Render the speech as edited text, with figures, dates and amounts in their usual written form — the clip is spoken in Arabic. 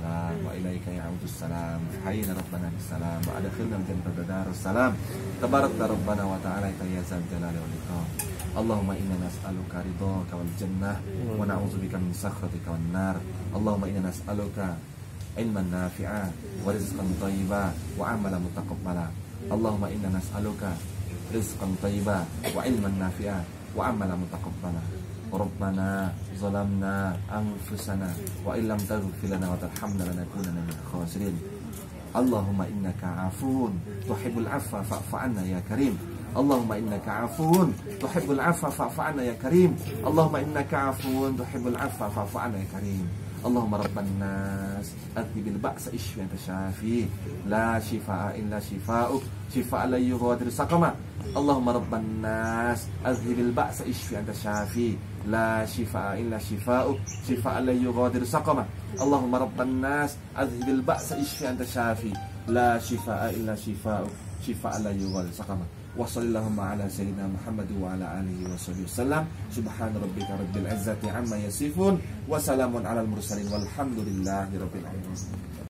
السلام وإليك يعود السلام. حينا ربنا بالسلام وأدخلنا الجنة دار السلام. تبارك ربنا وتعالى يا ذا الجلال والإكرام. اللهم إنا نسألك رضاك والجنة ونعوذ بك من سخطك والنار. اللهم إنا نسألك علما نافعا ورزقا طيبا وعملا متقبلا. اللهم إنا نسألك رزقا طيبا وعلما نافعا وعملا متقبلا. ربنا ظلمنا أنفسنا وإن لم تغفر لنا وترحمنا لنكونن من الخاسرين. اللهم إنك عفو تحب العفو فاعف عنا يا كريم. اللهم إنك عفو تحب العفو فاعف عنا يا كريم. اللهم إنك عفو تحب العفو فاعف عنا يا كريم. اللهم رب الناس أذهب البأس اشف أنت شافي لا شفاء إلا شفاؤك شفاء لا يغادر سقما. اللهم رب الناس أذهب البأس اشف أنت شافي لا شفاء إلا شفاؤك شفاء لا يغادر سقما. اللهم رب الناس أذهب البأس اشف أنت شافي لا شفاء إلا شفاؤك شفاء لا يغادر سقما. وصلى اللهم على سيدنا محمد وعلى آله وصحبه وسلم. سبحان ربك رب العزة عما يصفون وسلام على المرسلين والحمد لله رب العالمين.